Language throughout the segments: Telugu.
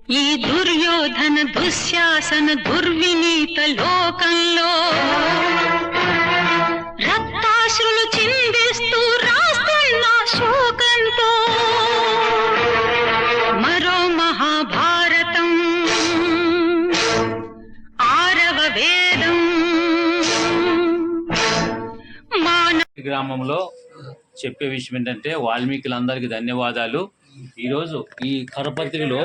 ఈ దుర్యోధన దుశ్శాసన దుర్వినీత లోకంలో రక్తాశ్రులు చిందిస్తూ రాస్తున్న శోకంతో మరో మహాభారతం ఆరవ వేదం గ్రామంలో చెప్పే విషయం ఏంటంటే వాల్మీకులందరికీ ధన్యవాదాలు. ఈరోజు ఈ కరపత్రికలో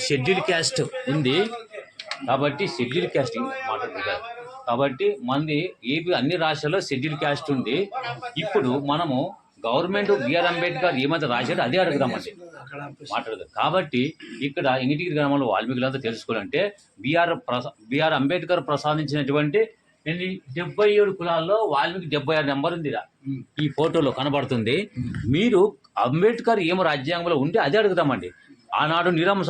షెడ్యూల్ క్యాస్ట్ ఉంది కాబట్టి షెడ్యూల్ క్యాస్ట్ మాట్లాడుతున్నారు కాబట్టి మంది ఏపీ అన్ని రాష్ట్రాల్లో షెడ్యూల్ క్యాస్ట్ ఉంది. ఇప్పుడు మనము గవర్నమెంట్ బిఆర్ అంబేద్కర్ ఏమైతే రాశాడో అదే అడుగుదామండి మాట్లాడదాం. కాబట్టి ఇక్కడ ఇంగిటిగిరి గ్రామంలో వాల్మీకులంతా తెలుసుకోవాలంటే బిఆర్ అంబేద్కర్ ప్రసాదించినటువంటి 77 కులాల్లో వాల్మీకి 76 నెంబర్ ఉందిరా ఈ ఫోటోలో కనబడుతుంది. మీరు అంబేద్కర్ ఏమో రాజ్యాంగంలో ఉంటే అదే అడుగుతామండి. ఆనాడు నిరమ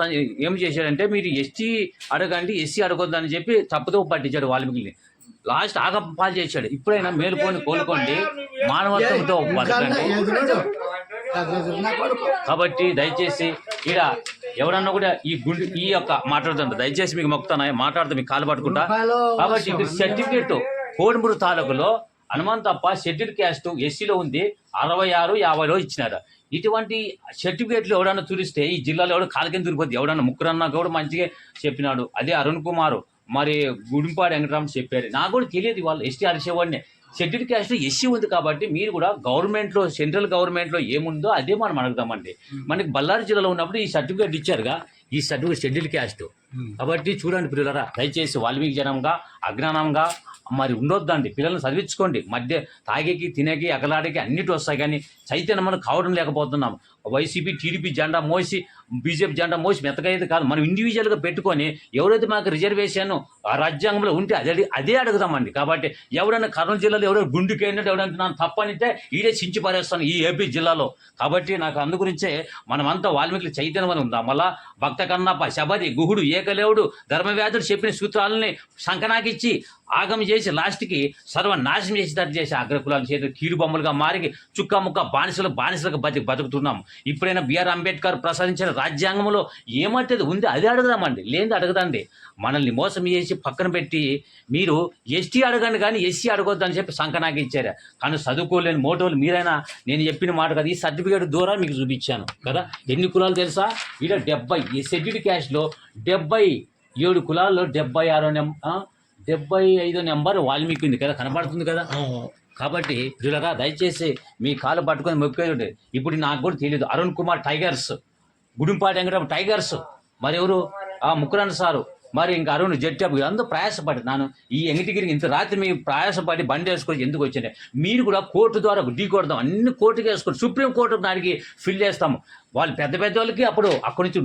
ఏం చేశాడంటే మీరు ఎస్టీ అడగండి ఎస్సీ అడగొద్దని చెప్పి తప్పుతో పట్టించాడు వాల్మీకిని. లాస్ట్ ఆగపాలు చేశాడు. ఇప్పుడైనా మేలుకొని కోలుకోండి, మానవత్వంతో బతకండి. కాబట్టి దయచేసి ఇక్కడ ఎవరన్నా కూడా ఈ యొక్క మాట్లాడుతుంట దయచేసి మీకు మొక్కుతాను మాట్లాడుతూ మీకు కాలు పట్టుకుంటా. కాబట్టి ఇక్కడ సర్టిఫికేట్ కోడుమూరు తాలూకులో హనుమంతప్ప షెడ్యూల్ క్యాస్ట్ ఎస్సీలో ఉంది 66, 50లో ఇచ్చినారు. ఇటువంటి సర్టిఫికేట్లు ఎవడన్నా చూరిస్తే ఈ జిల్లాలో ఎవడో కాలకింద దూరిపోద్ది. ఎవడన్నా ముగ్గురన్నా కూడా మంచిగా చెప్పినాడు. అదే అరుణ్ కుమార్ మరి గుడింపాడు వెంకటరామ చెప్పారు. నాకు కూడా తెలియదు వాళ్ళు ఎస్టీ అరిసేవాడిని. షెడ్యూల్ క్యాస్ట్ ఎస్సీ ఉంది కాబట్టి మీరు కూడా గవర్నమెంట్లో సెంట్రల్ గవర్నమెంట్లో ఏముందో అదే మనం అడుగుతామండి. మనకి బళ్ళారి జిల్లాలో ఉన్నప్పుడు ఈ సర్టిఫికేట్ ఇచ్చారుగా, ఈ సర్టిఫికేట్ షెడ్యూల్ క్యాస్ట్. కాబట్టి చూడండి పిల్లలరా, దయచేసి వాల్మీకి జనంగా అజ్ఞానంగా మరి ఉండొద్దండి. పిల్లల్ని చదివించుకోండి. మధ్య తాగేకి తినేకి అగలాడికి అన్నిటి వస్తాయి కానీ చైతన్యం మనం కావడం లేకపోతున్నాం. వైసీపీ టీడీపీ జెండా మోసి బీజేపీ జెండా మోసి మెత్తకైతే కాదు, మనం ఇండివిజువల్గా పెట్టుకొని ఎవరైతే మాకు రిజర్వేషన్ ఆ రాజ్యాంగంలో ఉంటే అదే అడుగుదామండి. కాబట్టి ఎవడన్నా కర్నూలు జిల్లాలో ఎవరో గుండుకైనట్టు ఎవడంటే నన్ను తప్పనితే ఈడే చించి పారేస్తాను ఈ ఏపీ జిల్లాలో. కాబట్టి నాకు అందు గురించే మనమంతా వాల్మీకి చైతన్యం ఉందాం. మళ్ళా భక్త కన్నప్ప, శబరి, గుహుడు, ఏకలేవుడు, ధర్మవ్యాధుడు చెప్పిన సూత్రాలని సంకనాకిచ్చి ఆగం చేసి లాస్ట్కి సర్వనాశనం చేసేటట్టు చేసి అగ్రకులాల చేతి కీడు బొమ్మలుగా మారి చుక్క ముక్క బానిసలకు బతుకుతున్నాం. ఇప్పుడైనా బిఆర్ అంబేద్కర్ ప్రసాదించిన రాజ్యాంగంలో ఏమంటది ఉంది అదే అడగదామండి. లేనిది అడగదండి. మనల్ని మోసం చేసి పక్కన పెట్టి మీరు ఎస్టీ అడగండి కానీ ఎస్సీ అడగొద్దని చెప్పి సంకనాకి ఇచ్చారు. కానీ చదువుకోలేని మోటోలు మీరైనా నేను చెప్పిన మాట కదా, ఈ సర్టిఫికేట్ ద్వారా మీకు చూపించాను కదా. ఎన్ని కులాలు తెలుసా? ఇక్కడ 70 షెడ్యూల్ క్యాస్ట్లో 77 కులాల్లో 75 నెంబర్ వాల్మీకి ఉంది కదా, కనబడుతుంది కదా. కాబట్టి పిల్లగా దయచేసి మీ కాలు పట్టుకొని మొక్కేది. ఇప్పుడు నాకు కూడా తెలియదు. అరుణ్ కుమార్ టైగర్స్, గుడింపాటి వెంకటరామ టైగర్స్, మరి ఎవరు ముక్కురన్న సారు, మరి ఇంకా అరుణ్ జట్టాబు అందరూ ప్రయాసపడి నాను ఈ ఎంగిటిగిరికి ఇంత రాత్రి మీ ప్రయాసపడి బండి వేసుకొని ఎందుకు వచ్చినాయి. మీరు కూడా కోర్టు ద్వారా ఢీ కొడదాం, అన్ని కోర్టుకి వేసుకొని సుప్రీం కోర్టు నాటికి ఫిల్ చేస్తాము. వాళ్ళు పెద్ద వాళ్ళకి అప్పుడు అక్కడి నుంచి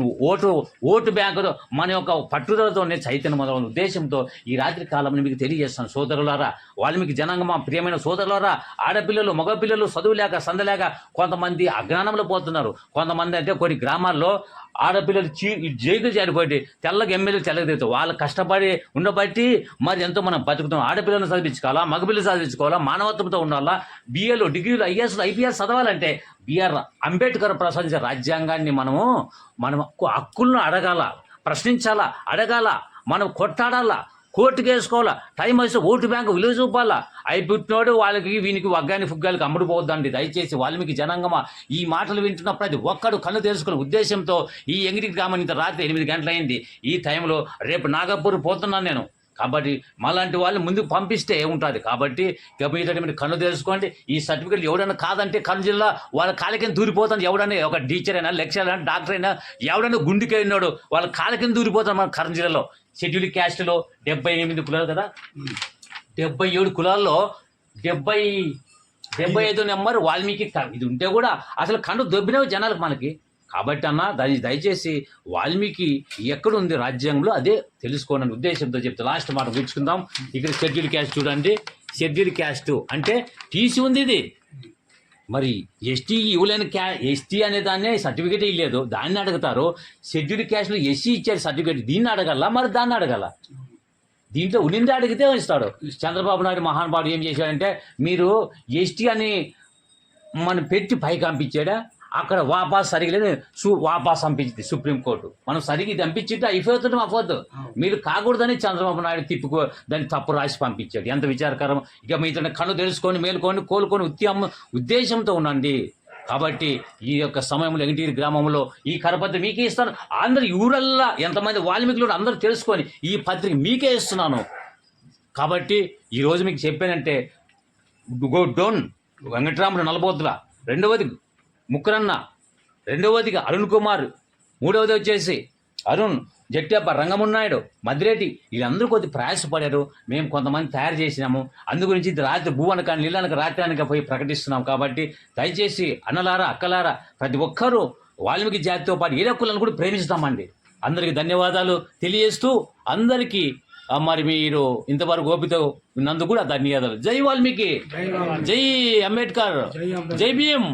ఓటు బ్యాంకుతో మన యొక్క పట్టుదలతోనే చైతన్యం మొదలైన ఉద్దేశంతో ఈ రాత్రి కాలంలో మీకు తెలియజేస్తాను. సోదరులారా, వాళ్ళకి జనంగా మా ప్రియమైన సోదరులారా, ఆడపిల్లలు మగపిల్లలు చదువు లేక సందలేక కొంతమంది అజ్ఞానంలో పోతున్నారు. కొంతమంది అంటే కొన్ని గ్రామాల్లో ఆడపిల్లలు జైలు జారిపోయి తెల్లగా ఎమ్మెల్యే తెల్లగదిగుతారు. వాళ్ళు కష్టపడి ఉండబట్టి మరి ఎంతో మనం బతుకుతాం. ఆడపిల్లలను చదివించుకోవాలా, మగపిల్లలు చదివించుకోవాలా, మానవత్వంతో ఉండాలా. బిఏలు, డిగ్రీలు, ఐఏఎస్లు, ఐపీఎస్ చదవాలంటే బిఆర్ అంబేద్కర్ ప్రసాదించిన రాజ్యాంగాన్ని మనం హక్కులను అడగాల, ప్రశ్నించాలా, అడగాల, మనం కొట్టాడాలా, కోర్టుకు వేసుకోవాలా. టైం వస్తే ఓటు బ్యాంకు విలువ చూపాలా. అవి పుట్టినోడు వాళ్ళకి వీనికి వగ్గాని ఫుగ్గానికి అమ్ముడు పోవద్దండి. దయచేసి వాల్మీకి జనాంగమా ఈ మాటలు వింటున్న ప్రతి ఒక్కడు కళ్ళు తెలుసుకునే ఉద్దేశంతో ఈ ఎంగిటి గ్రామం ఇంత రాత్రి 8 గంటలైంది. ఈ టైంలో రేపు నాగపూర్ పోతున్నాను నేను. కాబట్టి మాలాంటి వాళ్ళు ముందుకు పంపిస్తే ఉంటుంది. కాబట్టి మీరు కన్ను తెలుసుకోండి. ఈ సర్టిఫికేట్లు ఎవడైనా కాదంటే కర్నూలు జిల్లా వాళ్ళ కాళ్ళ కింద దూరిపోతాను. ఎవడైనా ఒక టీచర్ అయినా, లెక్చరర్ అయినా, డాక్టర్ అయినా, ఎవడైనా గుండెకి అయినాడు వాళ్ళ కాళ్ళ కింద దూరిపోతాను మన కర్నూలు జిల్లాలో. షెడ్యూల్ క్యాస్ట్లో 78 కులాలు కదా, 77 కులాల్లో 75 నెంబర్ వాల్మీకి. ఇది ఉంటే కూడా అసలు కన్ను దొబ్బినవి జనాలకు మనకి. కాబట్టి అన్న దయచేసి వాల్మీకి ఎక్కడుంది రాజ్యాంగంలో అదే తెలుసుకోవాలని ఉద్దేశంతో చెప్తే లాస్ట్ మాట కూర్చుకుందాం. ఇక్కడ షెడ్యూల్ క్యాస్ట్ చూడండి. షెడ్యూల్ క్యాస్ట్ అంటే టీసీ ఉంది. ఇది మరి ఎస్టీ ఇవ్వలేని ఎస్టీ అనే దాన్నే సర్టిఫికేట్ ఇవ్వలేదు, దాన్ని అడుగుతారు. షెడ్యూల్ క్యాస్ట్లో ఎస్సీ ఇచ్చారు సర్టిఫికేట్, దీన్ని అడగల, మరి దాన్ని అడగల. దీంట్లో ఉన్నింది అడిగితే ఇస్తాడు. చంద్రబాబు నాయుడు మహానుభావుడు ఏం చేశాడంటే మీరు ఎస్టీ అని మనం పెట్టి పైకి పంపించాడా, అక్కడ వాపస్ సరిగలేదు వాపస్ పంపించింది సుప్రీంకోర్టు. మనం సరిగ్గా ఇది పంపించింటే అయిపోతుంది అవ్వద్దు, మీరు కాకూడదని చంద్రబాబు నాయుడు తిప్పుకో దాన్ని తప్పు రాసి పంపించాడు. ఎంత విచారకరం. ఇక మీతో కన్ను తెలుసుకొని మేలుకొని కోలుకొని ఉద్దేశంతో ఉండండి. కాబట్టి ఈ యొక్క సమయంలో ఎంగిటిగిరి గ్రామంలో ఈ కరపత్రిక మీకే ఇస్తాను. అందరు ఊరల్లా ఎంతమంది వాల్మీకులు అందరూ తెలుసుకొని ఈ పత్రిక మీకే ఇస్తున్నాను. కాబట్టి ఈరోజు మీకు చెప్పానంటే గో డోన్ వెంకటరాముడు నలబోతుల, రెండవది ముక్కరన్న, రెండవదిగా అరుణ్ కుమార్, మూడవది వచ్చేసి అరుణ్ జట్టప్ప, రంగమున్నాయుడు, మద్దిరెడ్డి, వీళ్ళందరూ కొద్ది ప్రయాసపడారు. మేము కొంతమంది తయారు చేసినాము. అందు గురించి ఇది రాత్రి భూవనక నీళ్ళనక రాత్రానికి పోయి ప్రకటిస్తున్నాం. కాబట్టి దయచేసి అన్నలారా అక్కలారా ప్రతి ఒక్కరూ వాల్మీకి జాతితో పాటు ఏ కులను కూడా ప్రేమిస్తామండి. అందరికీ ధన్యవాదాలు తెలియజేస్తూ అందరికీ మరి మీరు ఇంతవరకు ఓపితో ఉన్నందుకు కూడా ధన్యవాదాలు. జై వాల్మీకి, జై అంబేద్కర్, జై భీమ్.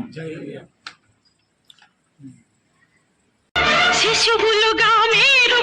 శిశువులుగా మీరు